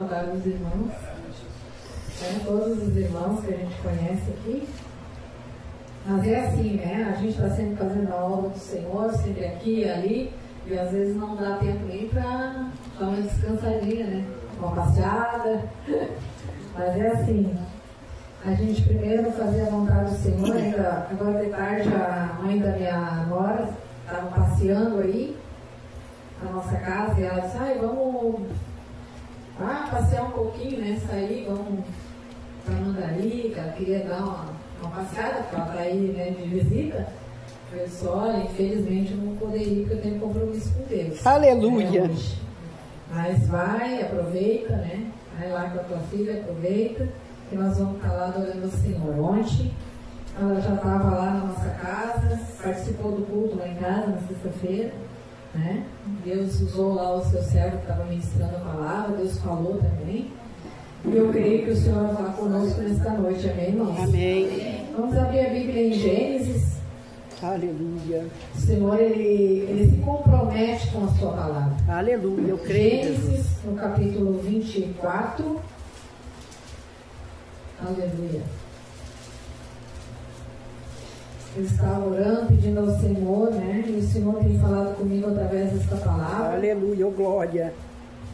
Saudar os irmãos, né? Todos os irmãos que a gente conhece aqui. Mas é assim, né? A gente está sempre fazendo a obra do Senhor, sempre aqui e ali, e às vezes não dá tempo nem para dar uma descansadinha, né? Uma passeada. Mas é assim, a gente primeiro fazia a vontade do Senhor. Ainda, agora de tarde a mãe da minha nora estava passeando aí na nossa casa e ela disse, vamos passear um pouquinho, né? Sair, vamos para Mandari, que ela queria dar uma passeada, porque ela está aí, né, de visita. Eu disse, olha, infelizmente eu não poderia ir porque eu tenho compromisso com Deus. Aleluia! Mas vai, aproveita, né? Vai lá com a tua filha, aproveita, que nós vamos estar lá adorando o Senhor. Ontem ela já estava lá na nossa casa, participou do culto lá em casa na sexta-feira, né? Deus usou lá o seu servo que estava ministrando a palavra, Deus falou também. E eu creio que o Senhor vai falar conosco nesta noite, amém, irmãos? Amém. Vamos abrir a Bíblia em Gênesis. Aleluia. O Senhor, ele se compromete com a sua palavra. Aleluia, eu creio. Gênesis, no capítulo 24. Aleluia. Eu estava orando, pedindo ao Senhor, né? E o Senhor tem falado comigo através desta palavra. Aleluia, glória.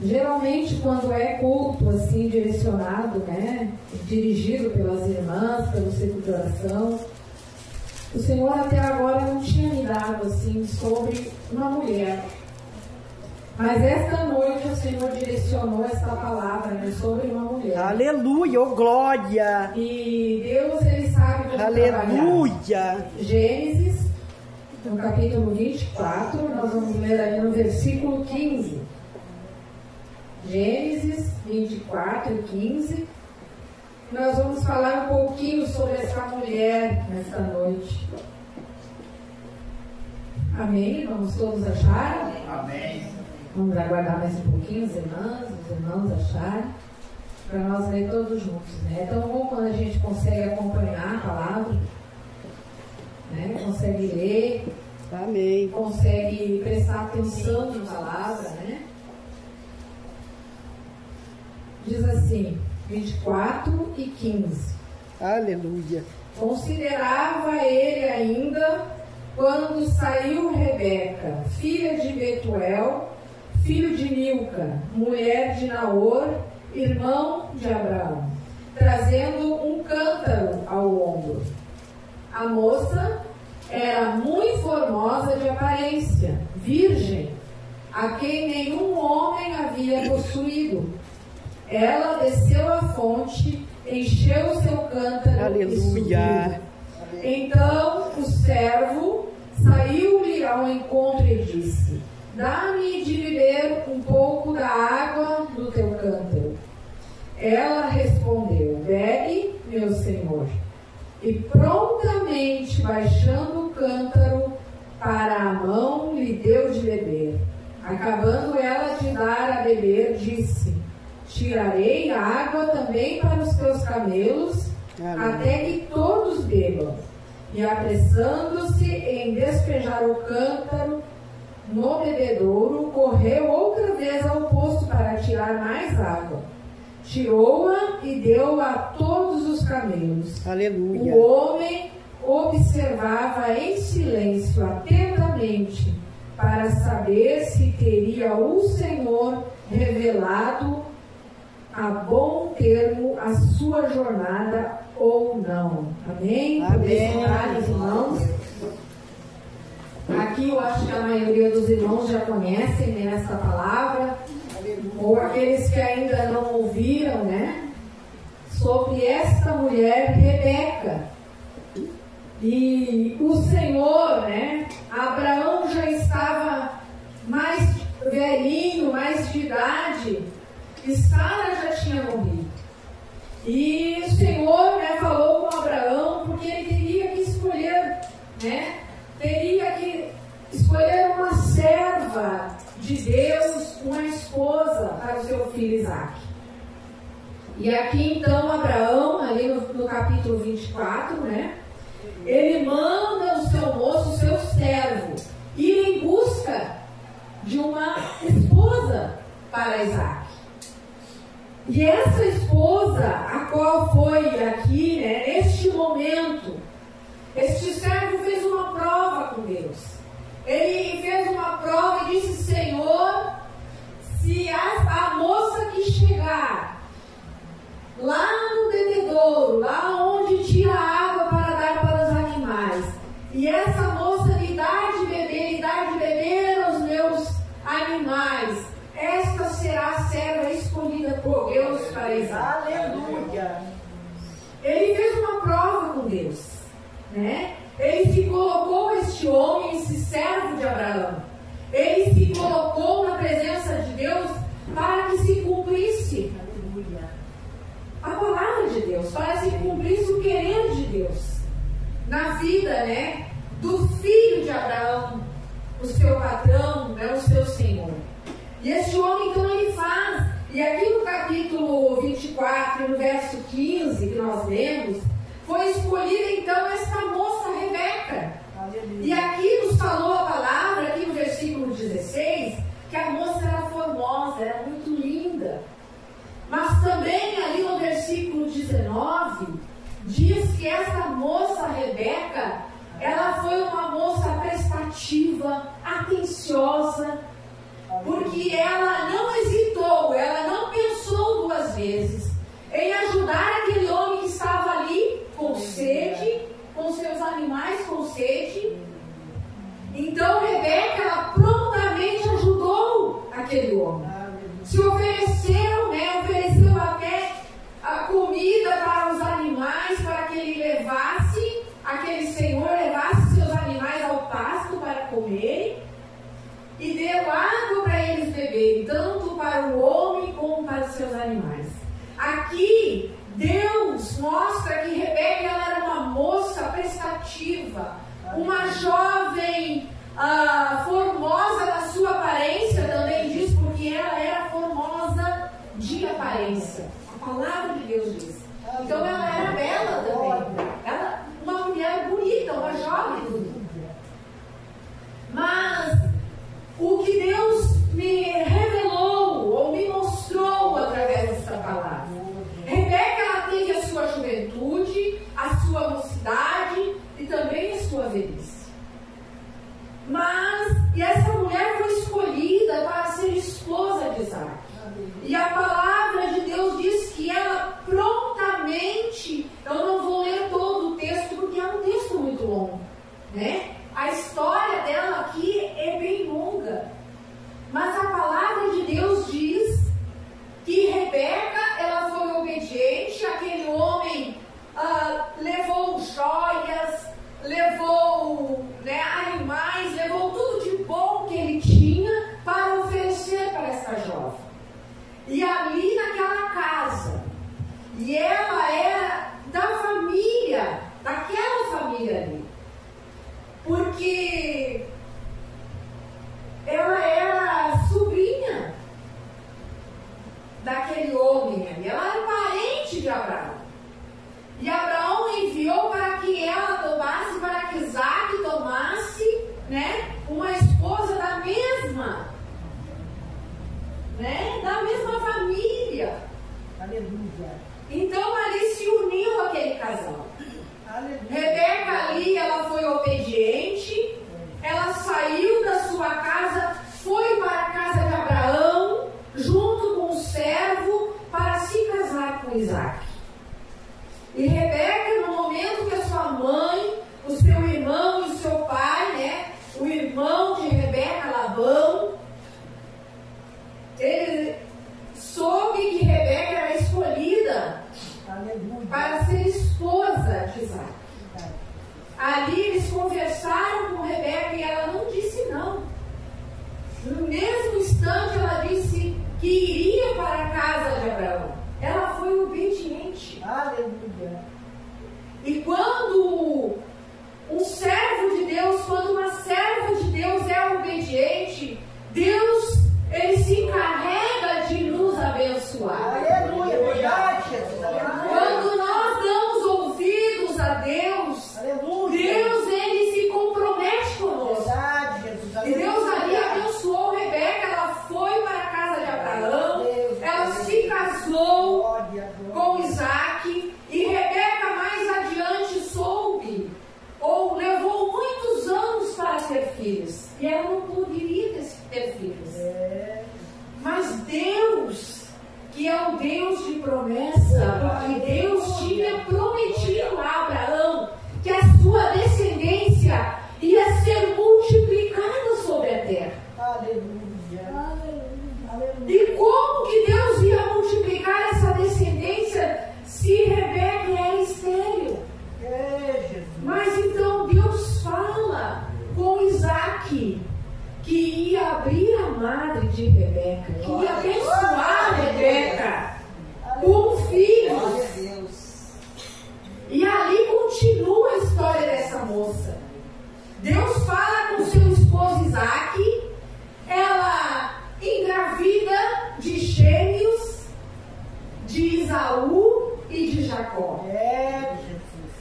Geralmente, quando é culto, assim, direcionado, né? Dirigido pelas irmãs, pelo ciclo de oração, o Senhor até agora não tinha me dado, assim, sobre uma mulher. Mas esta noite o Senhor direcionou esta palavra, né, sobre uma mulher. Aleluia, glória. E Deus, ele sabe como aleluia. Trabalhar. Gênesis, no capítulo 24, nós vamos ler ali no versículo 15. Gênesis 24, 15. Nós vamos falar um pouquinho sobre essa mulher nesta noite. Amém? Vamos todos achar? Amém. Vamos aguardar mais um pouquinho, os irmãos acharem, para nós ler todos juntos, né? É tão bom quando a gente consegue acompanhar a palavra, né? Consegue ler, amém. Consegue prestar atenção na palavra, né? Diz assim, 24 e 15. Aleluia. Considerava ele ainda quando saiu Rebeca, filha de Betuel, filho de Milca, mulher de Naor, irmão de Abraão, trazendo um cântaro ao ombro. A moça era muito formosa de aparência, virgem, a quem nenhum homem havia possuído. Ela desceu à fonte, encheu o seu cântaro. Aleluia. E subiu. Então o servo saiu-lhe ao encontro e disse, dá-me de beber um pouco da água do teu cântaro. Ela respondeu, bebe, meu senhor. E prontamente, baixando o cântaro para a mão, lhe deu de beber. Acabando ela de dar a beber, disse, tirarei a água também para os teus camelos, até que todos bebam. E apressando-se em despejar o cântaro no bebedouro, correu outra vez ao poço para tirar mais água. Tirou-a e deu a todos os camelos. Aleluia. O homem observava em silêncio atentamente para saber se teria o Senhor revelado a bom termo a sua jornada ou não. Amém? Amém. Irmãos. Aqui eu acho que a maioria dos irmãos já conhecem, né, essa palavra, ou aqueles que ainda não ouviram, né, sobre esta mulher Rebeca. E o Senhor, né, Abraão já estava mais velhinho, mais de idade, e Sara já tinha morrido. E o Senhor, né, falou com Abraão, porque ele teria que escolher, né, teria que escolher uma serva de Deus, uma esposa para o seu filho Isaque. E aqui então Abraão, ali no capítulo 24, né, ele manda o seu moço, o seu servo, ir em busca de uma esposa para Isaque. E essa esposa, a qual foi aqui, né, neste momento, este servo fez uma prova com Deus. Ele fez uma prova e disse: Senhor, se a moça que chegar lá no bebedouro, lá onde tira água para dar para os animais, e essa moça lhe dá de beber aos meus animais, esta será a serva escolhida por Deus para Isaac. Aleluia. Ele fez uma prova com Deus, né? Ele se colocou, este homem, esse servo de Abraão, ele se colocou na presença de Deus para que se cumprisse a palavra de Deus, para que se cumprisse o querer de Deus na vida, né, do filho de Abraão, o seu patrão, né, o seu senhor. E este homem, então, ele faz, e aqui no capítulo 24, no verso 15, que nós lemos, foi escolhida então esta moça Rebeca. E aqui nos falou a palavra, aqui no versículo 16, que a moça era formosa, era muito linda. Mas também ali no versículo 19, diz que essa moça Rebeca, ela foi uma moça prestativa, atenciosa, porque ela não hesitou, ela não pensou duas vezes em ajudar aquele homem que estava ali com sede, com seus animais com sede. Então Rebeca, ela prontamente ajudou aquele homem. Se ofereceu, né? Ofereceu até a comida para os animais, para que ele levasse, aquele senhor levasse seus animais ao pasto para comer, e deu água para eles beberem, tanto para o homem como para os seus animais. Aqui, Deus mostra que Rebeca, ela era uma moça prestativa, uma jovem formosa na sua aparência, também diz, porque ela era formosa de aparência. A palavra de Deus diz. Então ela era bela também. Ela, uma mulher bonita, uma jovem bonita. Mas o que Deus me revelou ou me mostrou através dessa palavra, Rebeca, ela teve a sua juventude, a sua mocidade e também a sua velhice. Mas, e essa mulher foi escolhida para ser esposa de Isaac. E a palavra de Deus diz que ela prontamente, eu não vou ler todo o texto porque é um texto muito longo, né? A história dela aqui é bem longa. Mas a palavra de Deus diz que Rebeca, ela foi obediente, aquele homem levou joias, levou, né, animais, levou tudo de bom que ele tinha para oferecer para essa jovem. E ali naquela casa, e ela era da família, daquela família ali, porque ela era sobrinha daquele homem ali, ela era parente de Abraão. E Abraão enviou para que ela tomasse, para que Isaac tomasse, né, uma esposa da mesma, né, da mesma família. Aleluia. Então ali se uniu aquele casal. Aleluia. Rebeca ali, ela foi obediente, ela saiu da sua casa, foi para a casa de Abraão, junto com o servo, para se casar com Isaac. E Rebeca, no momento que a sua mãe, o seu irmão e o seu pai, né, o irmão de Rebeca, Labão, ele soube que Rebeca era escolhida para ser esposa de Isaac. Ali eles conversaram com Rebeca e ela não disse não. No mesmo instante ela disse que iria para a casa de Abraão. Ela foi obediente. Aleluia. E quando um servo de Deus, quando uma serva de Deus é obediente, Deus, ele se encarrega de nos abençoar. Aleluia. Verdade, Jesus. Aleluia. Quando nós damos ouvidos a Deus, Aleluia. Deus, ele se compromete conosco. Verdade, Jesus. E Deus ali abençoou Rebeca, ela foi para a casa de Abraão, com Isaac, e Rebeca mais adiante soube, ou levou muitos anos para ter filhos, e ela não poderia ter filhos. Mas Deus, que é um Deus de promessa, porque Deus tinha prometido a Abraão que a sua descendência ia ser multiplicada sobre a terra. Aleluia. E como que Deus ia multiplicar essa descendência se Rebeca era estéril? Jesus. Mas então Deus fala com Isaac que ia abrir a madre de Rebeca, que ia abençoar Rebeca com filhos. E ali continua a história dessa moça. Deus fala com seu esposo Isaac, ela engravida de gêmeos, de Esaú e de Jacó.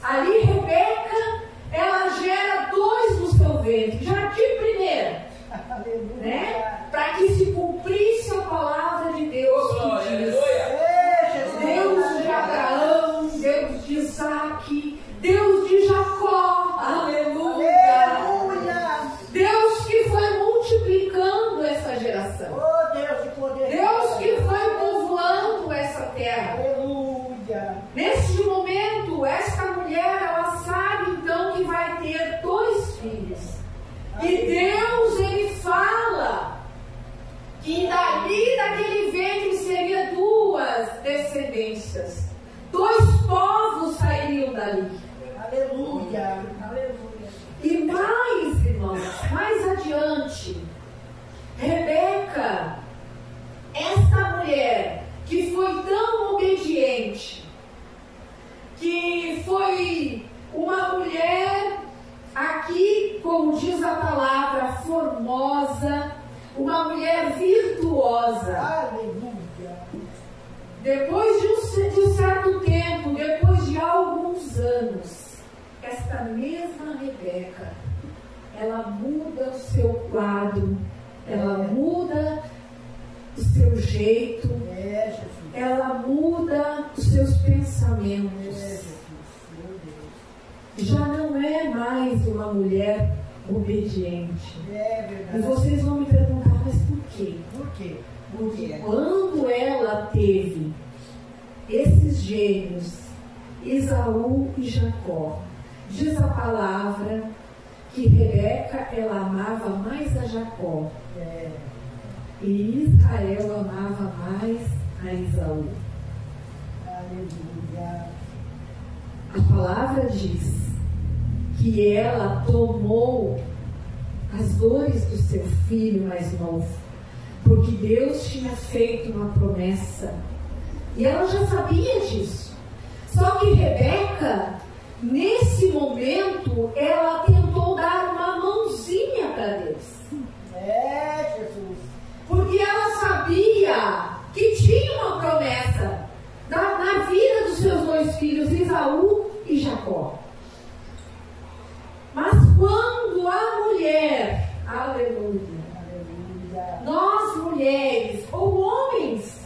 Ali Rebeca, ela gera 2 no seu ventre, já de primeira, né? Para que se cumprisse a palavra de Deus que diz: Deus de Abraão, Deus de Isaac, Deus de Jacó, aleluia. Deus que foi multiplicando essa geração, Deus que foi povoando essa terra. Neste momento, esta mulher, ela sabe então que vai ter 2 filhos. E Deus, ele fala que dali daquele ventre seria 2 descendências. 2 povos sairiam dali. Aleluia. E mais, irmãos, mais adiante, Rebeca, esta mulher que foi tão obediente, que foi uma mulher, aqui, como diz a palavra, formosa, uma mulher virtuosa. Aleluia. Depois de um certo tempo, depois de alguns anos, esta mesma Rebeca, ela muda o seu quadro, ela muda o seu jeito, ela muda os seus pensamentos. Já não é mais uma mulher obediente. E vocês vão me perguntar, mas por quê? Porque quando ela teve esses gêmeos, Esaú e Jacó, diz a palavra que Rebeca, ela amava mais a Jacó. E Israel amava mais a Esaú. Aleluia. A palavra diz que ela tomou as dores do seu filho mais novo, porque Deus tinha feito uma promessa. E ela já sabia disso. Só que Rebeca, nesse momento, ela tentou dar uma mãozinha para Deus. Jesus. Porque ela sabia que tinha uma promessa na vida dos seus 2 filhos, Esaú e Jacó. Mas quando a mulher, aleluia, nós mulheres ou homens,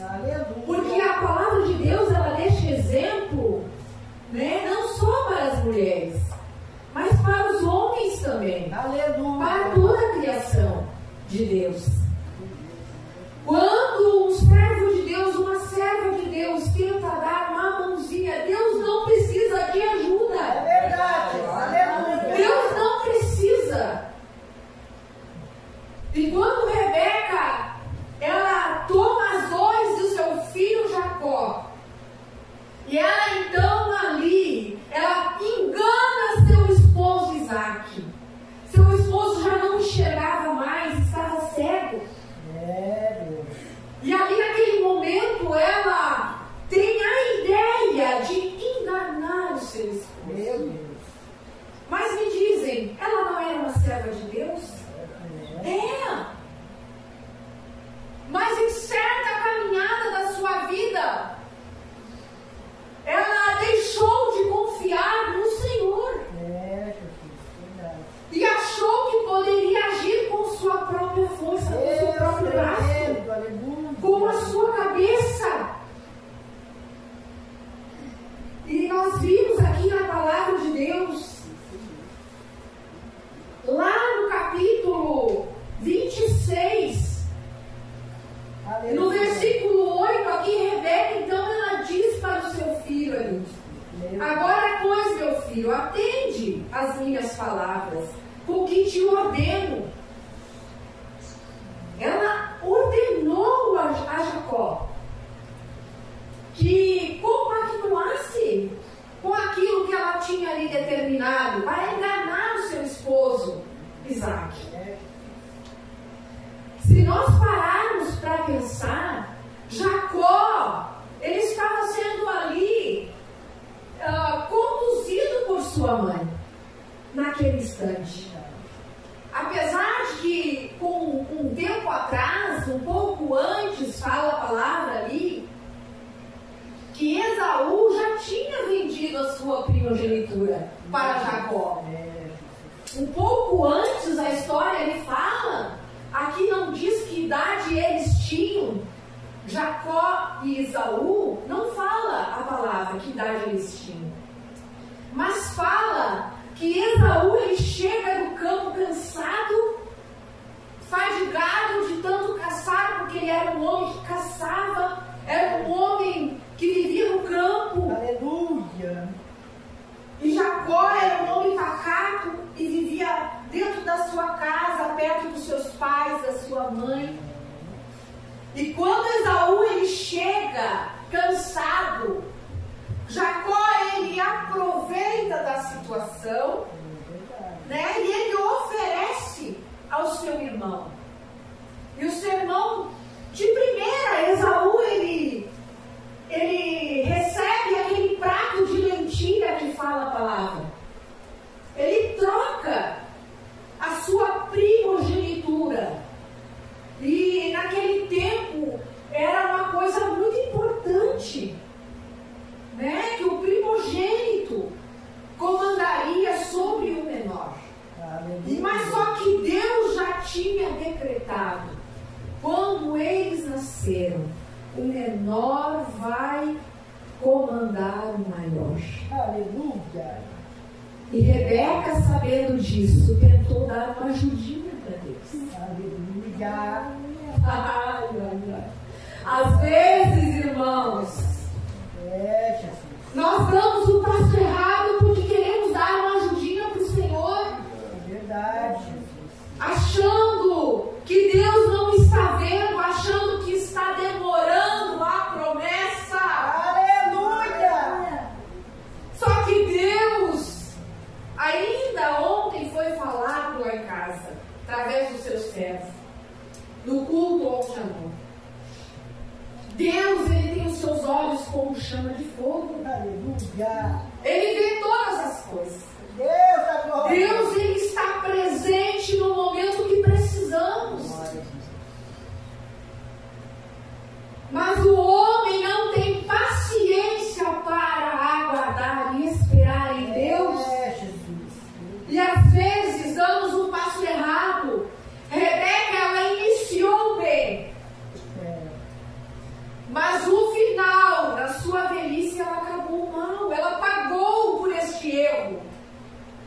porque a palavra de Deus, ela deixa exemplo, né, não só para as mulheres, mas para os homens também, para toda a criação de Deus. Quando um servo de Deus, uma serva de Deus tenta dar uma mãozinha, Deus não precisa de ajuda. É verdade. Aleluia. Deus não precisa. E quando Rebeca, ela toma as dores do seu filho Jacó, e ela então ali, ela engana seu esposo Isaac. Seu esposo já não enxergava mais, estava cego. as minhas palavras, com que te ordeno. Ela ordenou a Jacó que compactuasse com aquilo que ela tinha ali determinado para enganar o seu esposo Isaac. Se nós pararmos para pensar, Jacó, ele estava sendo ali conduzido por sua mãe naquele instante. Apesar de que com um tempo atrás, um pouco antes, fala a palavra ali, que Esaú já tinha vendido a sua primogenitura para Jacó. Um pouco antes a história ele fala, aqui não diz que idade eles tinham, Jacó e Esaú, não fala a palavra que idade eles tinham, mas fala que Esaú ele chega do campo cansado, fadigado de tanto caçar, porque ele era um homem que caçava, era um homem que vivia no campo. Aleluia! E Jacó era um homem pacato e vivia dentro da sua casa, perto dos seus pais, da sua mãe. E quando Esaú ele chega cansado, Jacó ele aproveita da situação, né? E ele oferece ao seu irmão. E o seu irmão, de primeira, Esaú ele recebe aquele prato de lentilha que fala a palavra. Ele troca a sua primogenitura. E naquele tempo era uma coisa muito importante, né? Que o primogênito comandaria sobre o menor. Mas só que Deus já tinha decretado, quando eles nasceram, o menor vai comandar o maior. Aleluia! E Rebeca, sabendo disso, tentou dar uma ajudinha para Deus. Aleluia! Ai, ai, ai. Às vezes, irmãos, Jesus. nós damos o passo errado porque queremos dar uma ajudinha para o Senhor, É verdade, Jesus. achando que Deus não está vendo, achando que está demorando a promessa. Aleluia! Só que Deus, ainda ontem foi falado lá em casa, através dos seus servos, no culto ontem à noite. Deus, ele tem os seus olhos como chama de fogo. Aleluia! Ele vê todas as coisas. Deus da glória! Deus, ele está presente no momento que precisamos. Mas o homem não tem paciência para aguardar e esperar em Deus. E às vezes damos um passo errado. Rebeca, ela iniciou bem. Mas no final, na sua velhice, ela acabou mal. Ela pagou por este erro.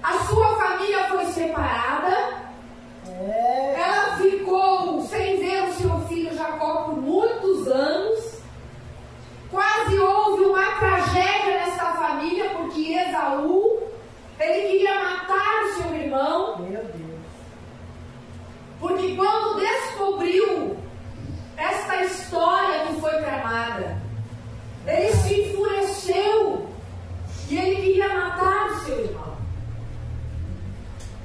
A sua família foi separada. Ela ficou sem ver o seu filho Jacó por muitos anos. Quase houve uma tragédia nessa família, porque Esaú, ele queria matar o seu irmão. Meu Deus. Porque quando descobriu esta história que foi tramada, ele se enfureceu e ele queria matar o seu irmão.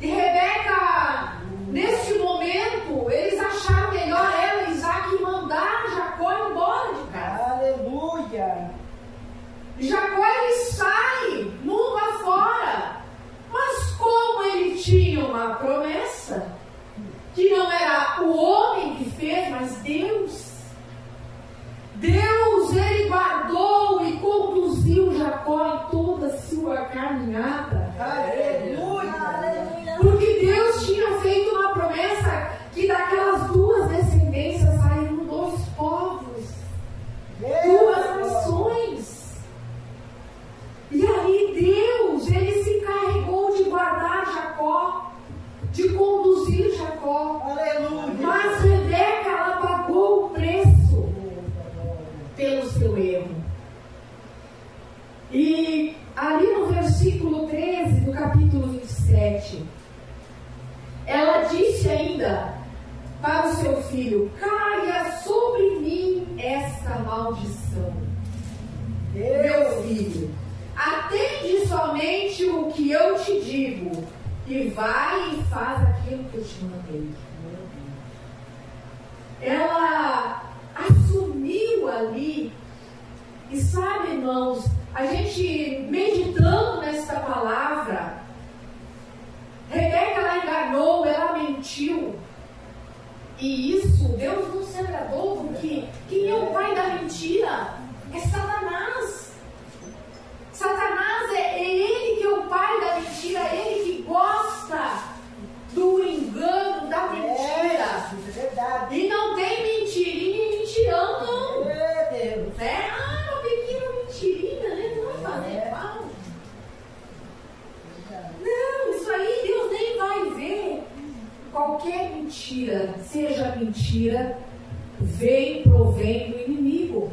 E Rebeca, neste momento, eles acharam melhor ela e Isaac mandar Jacó embora de casa. Aleluia! Jacó ele sai mundo afora, mas como ele tinha uma promessa, que não era o homem que fez, mas Deus. Deus, ele guardou e conduziu Jacó em toda a sua caminhada. Aleluia! Porque Deus tinha feito uma promessa que daquelas duas descendências saíram dois povos, duas nações. E aí Deus, ele se encarregou de guardar Jacó, de conduzir Jacó. Aleluia! Mas Rebeca, ela pagou o preço pelo seu erro. E ali no versículo 13 do capítulo 26, 7. Ela disse ainda para o seu filho: caia sobre mim esta maldição. Meu filho, atende somente o que eu te digo, e vai e faz aquilo que eu te mandei. Ela assumiu ali, e sabe, irmãos, a gente meditando nesta palavra, Rebeca, ela enganou, ela mentiu, e isso Deus não se agradou, porque quem é o pai da mentira? É Satanás. Satanás é ele que é o pai da mentira, é ele que gosta do engano, da mentira. Isso é verdade. E não tem mentirinha e mentirão, não. Meu Deus. Né? Ah, uma pequena mentirinha, né? Não vai fazer mal. Não, isso aí Deus nem vai ver. Qualquer mentira, seja mentira, provém do inimigo.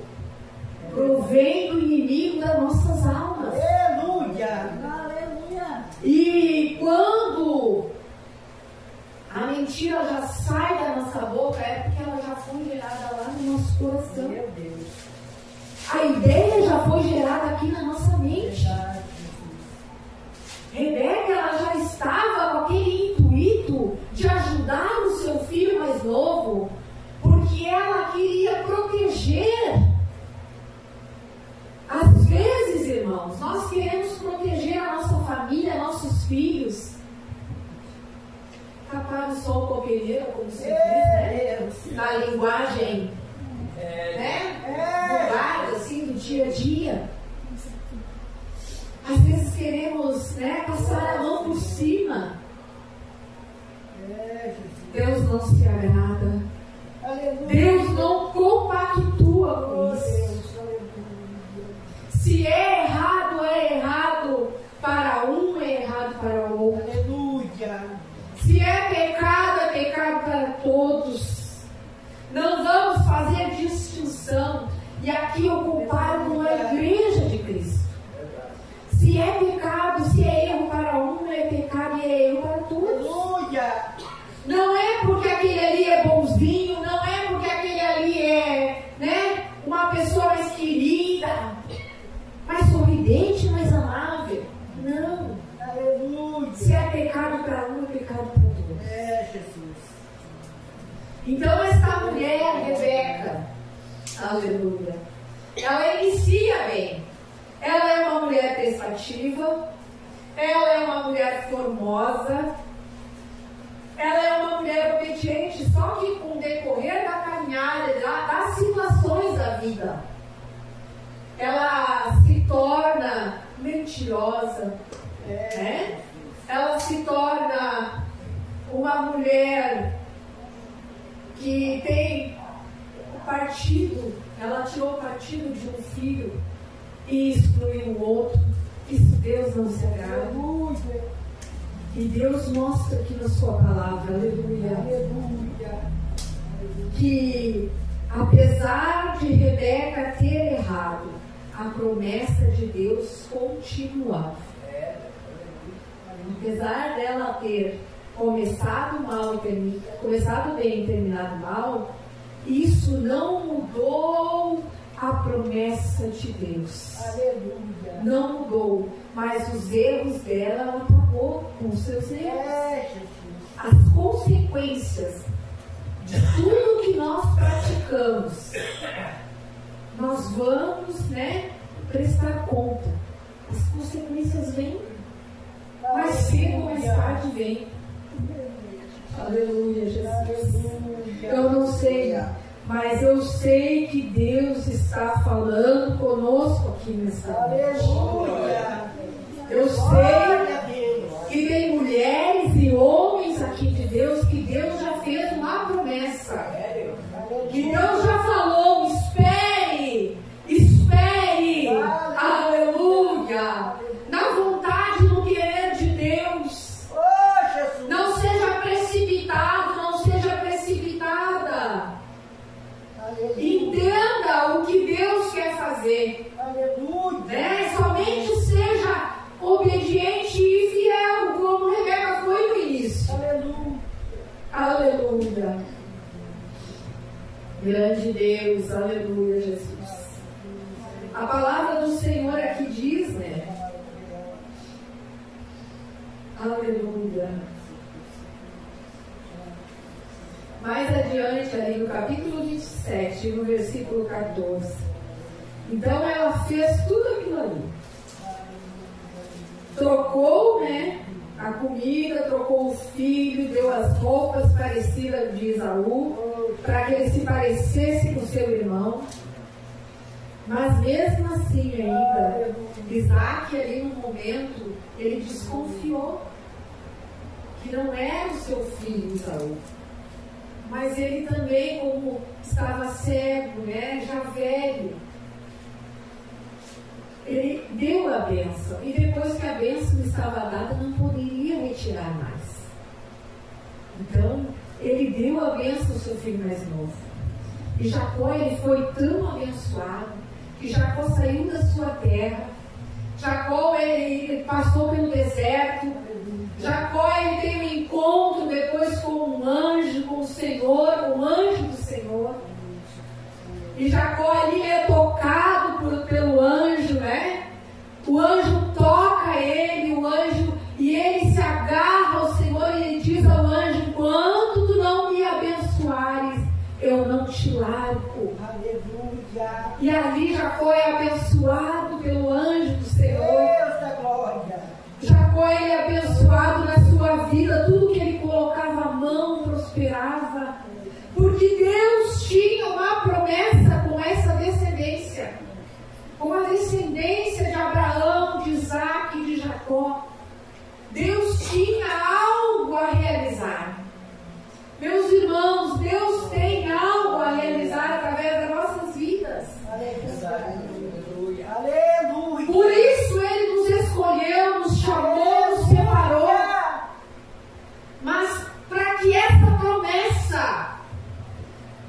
Provém do inimigo das nossas almas. Aleluia. Aleluia. E quando a mentira já sai da nossa boca, é porque ela já foi gerada lá no nosso coração. Meu Deus. A ideia já foi gerada aqui na nossa mente. Verdade. Rebeca, ela já estava com aquele intuito de ajudar o seu filho mais novo, porque ela queria proteger. Às vezes, irmãos, nós queremos proteger a nossa família, nossos filhos. Tapar o sol com a peneira, como se diz, né? Na linguagem, vulgar, assim, do dia a dia. Às vezes queremos, né, passar a mão por cima. Deus não se agrada. Aleluia. Deus não compactua com isso. Se é errado para um, é errado para o outro. Aleluia. Se é pecado para todos. Não vamos fazer distinção. E aqui eu comparo com a igreja de Cristo. Se é pecado, se é erro para um, é pecado e é erro para todos. Aleluia. Não é porque aquele ali é bonzinho, não é porque aquele ali é, né, uma pessoa mais querida, mais sorridente, mais amável. Não. Aleluia. Se é pecado para um, é pecado para todos. Jesus. Então esta mulher, Rebeca, aleluia, ela inicia bem. Ela é uma mulher prestativa, ela é uma mulher formosa, ela é uma mulher obediente, só que com o decorrer da caminhada, das situações da vida, ela se torna mentirosa, né? Ela se torna uma mulher que tem o partido, ela tirou o partido de um filho e excluiu o outro. Isso Deus não se agrada. E Deus mostra aqui na sua palavra, aleluia, que apesar de Rebeca ter errado, a promessa de Deus continuava. Apesar dela ter começado bem e terminado mal, isso não mudou a promessa de Deus. Aleluia. Não mudou, mas os erros dela, ela pagou com os seus erros. As consequências de tudo que nós praticamos, nós vamos, né, prestar conta. As consequências vêm, mais cedo ou mais tarde vem. Aleluia, Jesus. Eu não sei, mas eu sei que Deus está falando conosco aqui nessa noite. Eu sei que tem mulheres e homens aqui de Deus que Deus já fez uma promessa. Que Deus já falou, espere, aleluia, na vontade, no querer de Deus. Não seja precipitado, não seja precipitada. Entenda o que Deus quer fazer. Né? Somente seja obediente e fiel, como Rebeca. Grande Deus, aleluia, Jesus. A palavra do Senhor aqui diz, né? Aleluia. Mais adiante, ali no capítulo 27, no versículo 14. Então ela fez tudo aquilo ali. Trocou, né, a comida, trocou o filho, deu as roupas parecidas de Esaú, para que ele se parecesse com seu irmão. Mas mesmo assim ainda, Isaac ali no momento, ele desconfiou que não era o seu filho Esaú. Mas ele também, como estava cego, né, já velho, ele deu a bênção. E depois que a bênção estava dada, não poderia retirar mais. Então, ele deu a bênção ao seu filho mais novo. E Jacó, ele foi tão abençoado, que Jacó saiu da sua terra. Jacó, ele passou pelo deserto. Jacó, ele tem um encontro depois com um anjo, com o Senhor, um anjo do Senhor. E Jacó ali é tocado pelo anjo, né? O anjo toca ele, e ele se agarra ao Senhor e ele diz ao anjo: enquanto tu não me abençoares, eu não te largo. Aleluia. E ali Jacó é abençoado pelo anjo do Senhor. Deus da glória. Jacó, ele é abençoado na sua vida. Tudo que ele colocava a mão prosperava. Porque Deus tinha uma promessa com essa descendência. Com a descendência de Abraão, de Isaac e de Jacó. Deus tinha algo a realizar. Meus irmãos, Deus tem algo a realizar através das nossas vidas. Aleluia. Aleluia. Por isso Ele nos escolheu, nos chamou, nos separou. Mas para que essa promessa,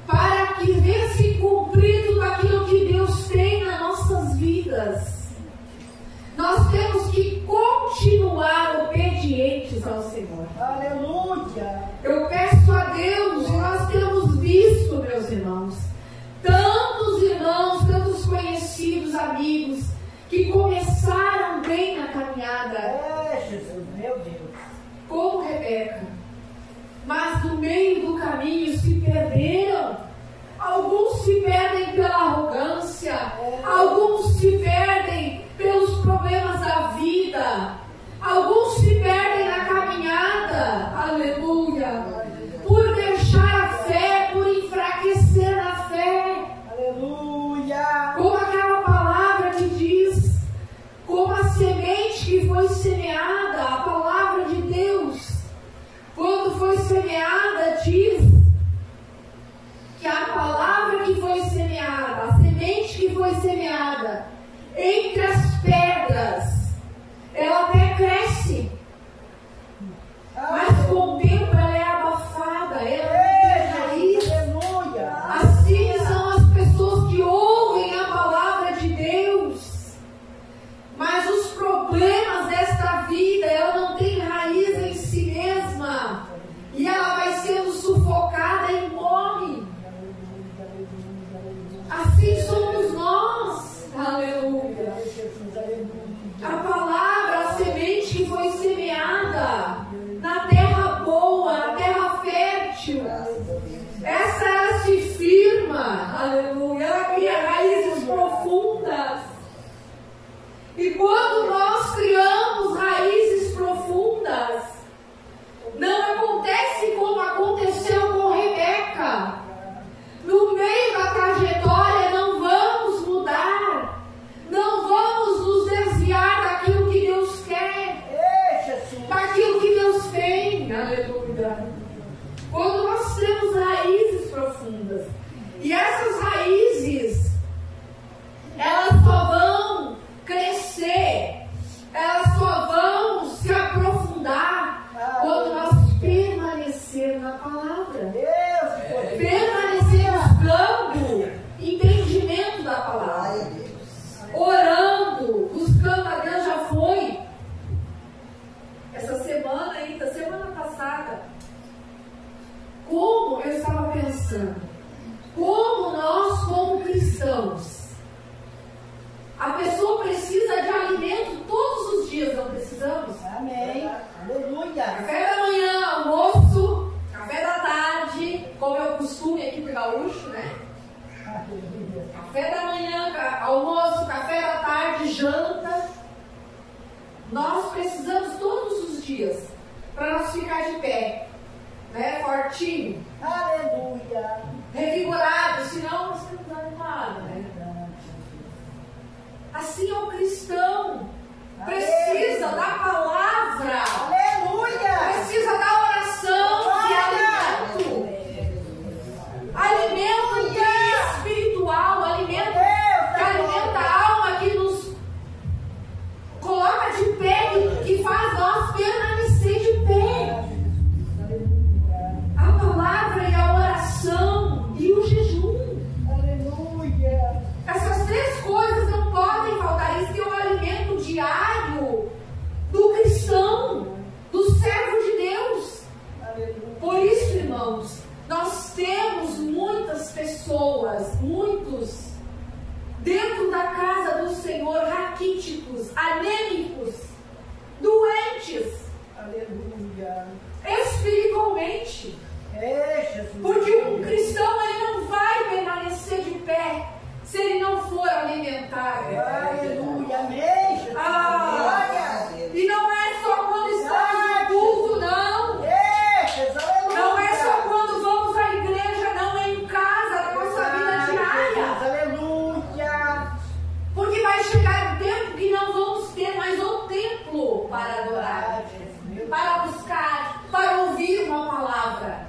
para que venha se cumprir tudo aquilo que Deus tem nas nossas vidas, nós temos que continuar obedientes ao Senhor. Aleluia. Eu peço a Deus, e nós temos visto, meus irmãos, tantos conhecidos, amigos, que começaram bem na caminhada. É, Jesus, meu Deus. Como Rebeca. Mas no meio do caminho se perderam. Alguns se perdem pela arrogância. Alguns se perdem pelos problemas da vida. Alguns se perdem na caminhada. Aleluia. Por deixar a fé, por enfraquecer na fé. Aleluia. Como aquela palavra que diz, como a semente que foi semeada, a palavra de Deus, quando foi semeada, diz que a palavra que foi semeada, a semente que foi semeada, dias, não precisamos? Amém. Aleluia. Café da manhã, almoço, café da tarde, como é o costume aqui pro gaúcho, né? Café da manhã, almoço, café da tarde, janta. Nós precisamos todos os dias para nós ficar de pé, né? Fortinho. Aleluia. Revigorado, senão você não dá nada, né? Assim é o cristão. Precisa da palavra. Aleluia. Precisa da oração e alimento. Alimento que é espiritual, alimento que alimenta a alma, que nos coloca de pé, que faz nós permanecer de pé. A palavra e a oração e o jejum. Aleluia. Essas três coisas não podem faltar. Isso é o alimento diário do cristão, do servo de Deus. Aleluia. Por isso, irmãos, nós temos muitas pessoas, muitos, dentro da casa do Senhor, raquíticos, anêmicos, doentes, Aleluia. espiritualmente. Jesus. Porque um cristão, ele não vai permanecer de pé se ele não for alimentado. Aleluia. Amém. Jesus. Glória. E não é só quando estamos no culto, não. Jesus. Aleluia. Não é só quando vamos à igreja, não, é em casa, na nossa vida diária. Aleluia. Porque vai chegar um tempo que não vamos ter mais o templo para adorar, para buscar, para ouvir uma palavra.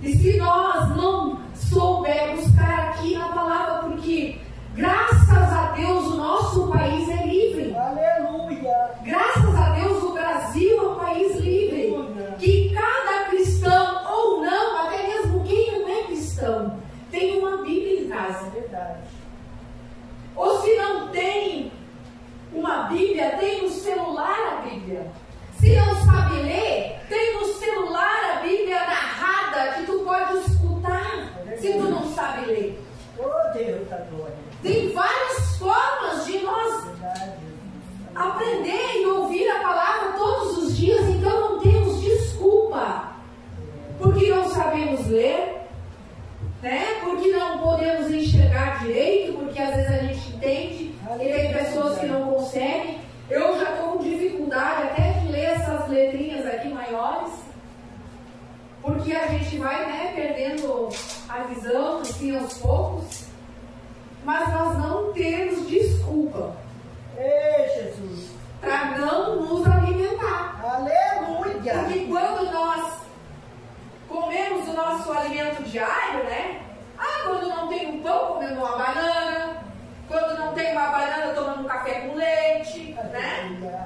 E se nós não soubermos buscar aqui na palavra, porque graças a Deus o nosso país é livre. Aleluia. Graças a Deus o Brasil é um país livre. Que cada cristão, ou não, até mesmo quem não é cristão, tem uma Bíblia em casa. Verdade. Ou se não tem uma Bíblia, tem no celular a Bíblia. Se não sabe ler, tem no celular a Bíblia narrada que tu pode escutar, se tu não sabe ler. Oh, Deus da glória. Tem várias formas de nós aprender e ouvir a palavra todos os dias, então não temos desculpa. Porque não sabemos ler, né? Porque não podemos enxergar direito, porque às vezes a gente entende e tem pessoas que não conseguem. Eu já estou com dificuldade até de ler essas letrinhas aqui maiores, porque a gente vai, né, perdendo a visão assim aos poucos, mas nós não temos desculpa Jesus. para não nos alimentar. Aleluia. Porque quando nós comemos o nosso alimento diário, né? Quando não tem um pão, comendo uma banana. Quando não tem uma banana, tomando um café com leite, né?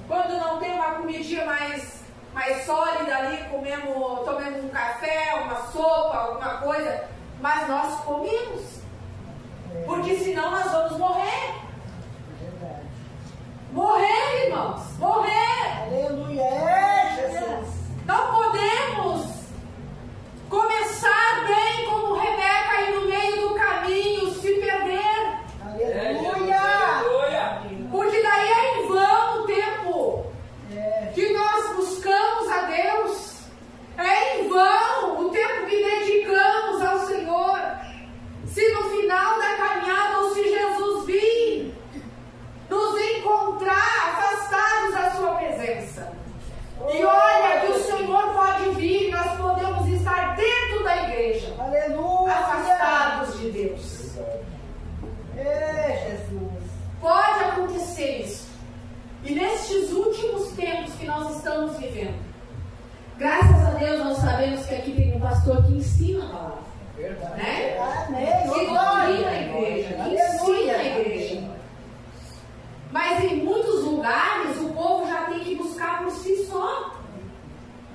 Quando não tem uma comidinha mais sólida ali, tomando um café, uma sopa, alguma coisa. Mas nós comemos. Porque senão nós vamos morrer. Morrer, irmãos. Morrer. Aleluia. Jesus. Não podemos começar bem como Rebeca e no meio do caminho se perder. Aleluia. Porque daí é em vão o tempo que nós buscamos a Deus. É em vão o tempo que dedicamos ao Senhor. Se no final da caminhada ou se Jesus vir nos encontrar afastados da sua presença. E olha que o Senhor pode vir, nós podemos estar dentro da igreja. Aleluia. Afastados de Deus. Jesus. Pode acontecer isso. E nestes últimos tempos que nós estamos vivendo, graças a Deus nós sabemos que aqui tem um pastor que ensina a palavra. Verdade. Né? Amém. Que doutrina a igreja, que ensina a igreja. Mas em muitos lugares o povo já tem que buscar por si só.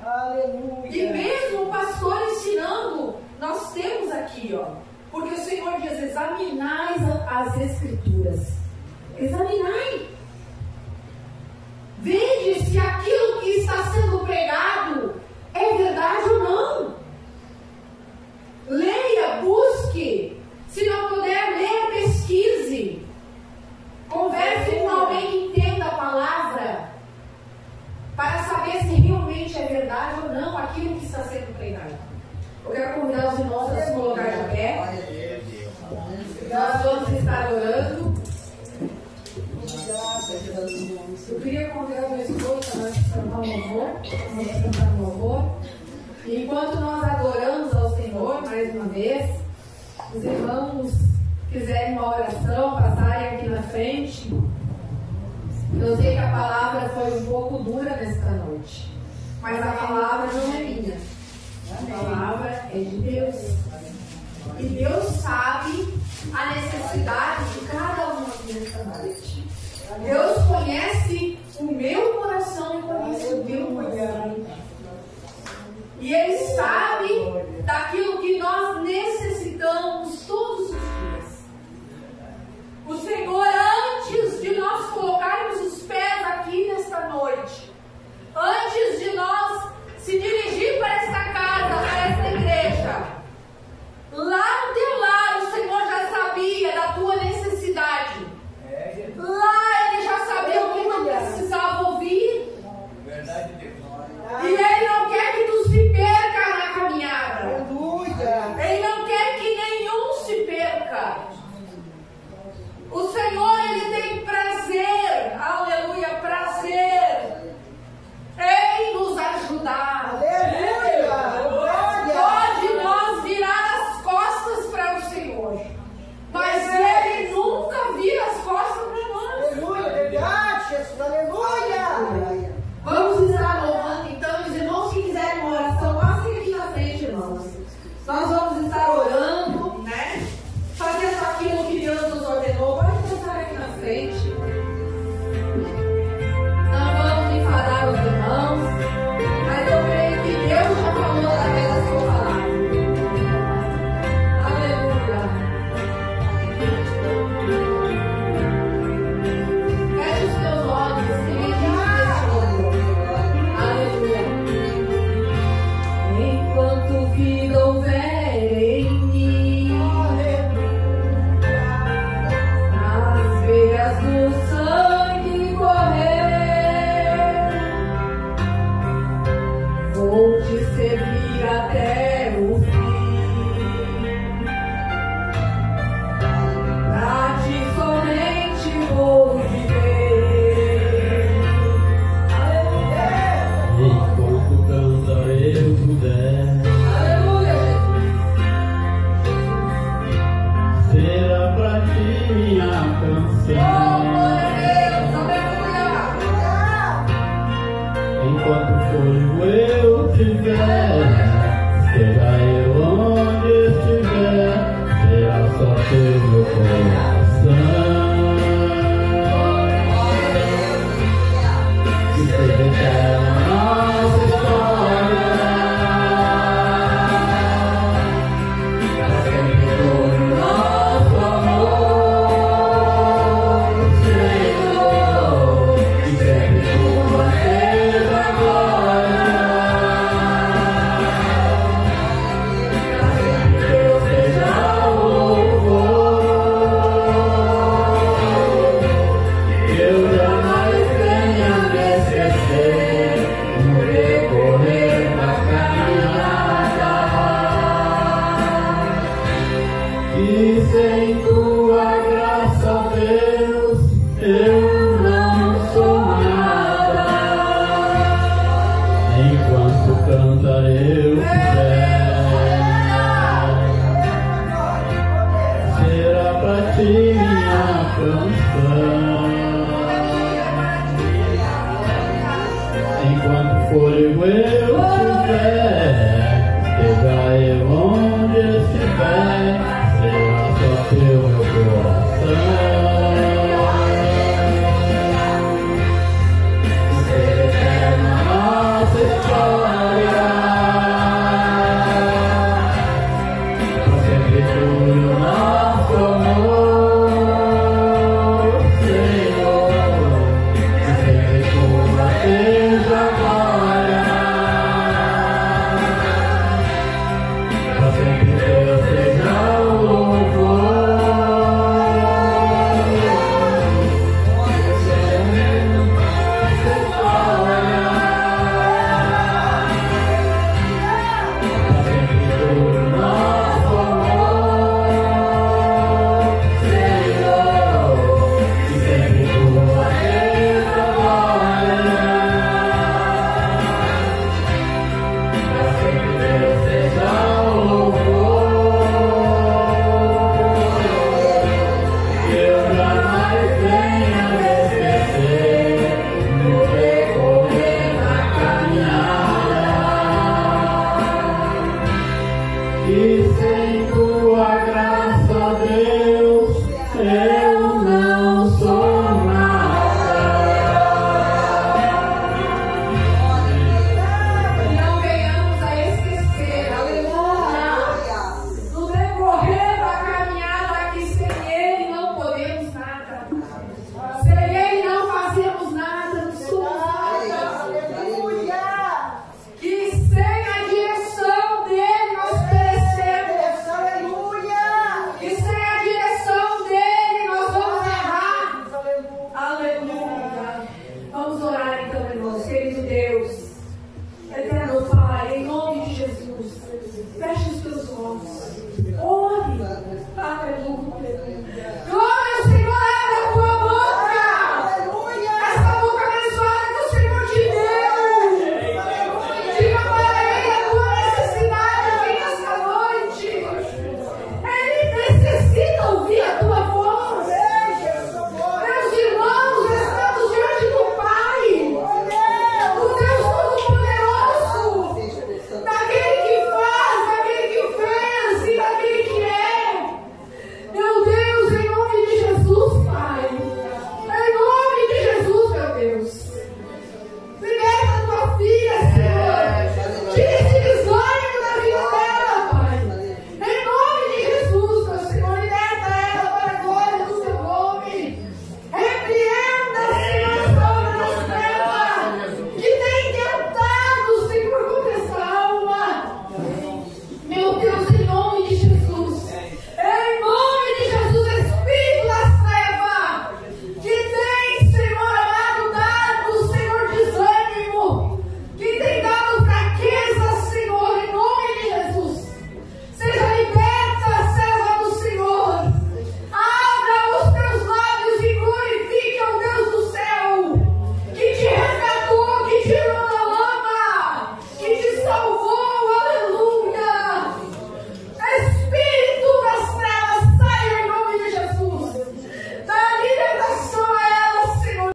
Aleluia. E mesmo o pastor ensinando, nós temos aqui, ó. Porque o Senhor diz: examinai as Escrituras. Examinai. Vede se aquilo que está sendo pregado é verdade ou não. Leia, busque. Se não puder ler, pesquise. Converse com alguém que entenda a palavra. Eu queria convidar meu esposo para nós cantar um louvor. E enquanto nós adoramos ao Senhor, mais uma vez, os irmãos quiserem uma oração, passarem aqui na frente. Eu sei que a palavra foi um pouco dura nesta noite, mas a palavra não é minha. A palavra é de Deus. E Deus sabe a necessidade de cada um aqui nesta noite. Deus conhece o meu coração e conhece o meu coração. E Ele sabe daquilo que nós necessitamos todos os dias. O Senhor, antes de nós colocarmos os pés aqui nesta noite, antes de nós se dirigir para esta casa, para esta igreja, lá no teu lar o Senhor já sabia da tua necessidade. Lá Ele já sabia o que tu precisava ouvir. Verdade, Deus. E Ele não quer que tu se perca na caminhada. Aleluia. Ele não quer que nenhum se perca. O Senhor, Ele tem prazer, aleluia, prazer em nos ajudar. Aleluia. Pode nós virar as costas para o Senhor, mas Ele nunca vira as costas para nós. Aleluia. Verdade, Jesus. Aleluia. Vamos estar louvando então, os irmãos que quiserem uma oração, passem aqui na frente, irmãos. Nós vamos estar orando, né? Fazendo aquilo que Deus nos ordenou. Pode passar aqui na frente. Não vamos enfadar os irmãos, mas eu creio que Deus já falou através da sua palavra. Aleluia. Feche os teus olhos e medite nesse louvor. Aleluia. Enquanto vida houver em mim, nas veias do sangue correr, vou te servir até o fim. Pra ti somente vou viver. Enquanto canta eu puder, Aleluia, Jesus. será pra ti minha Oh, canção. glória a Deus, aleluia. Enquanto for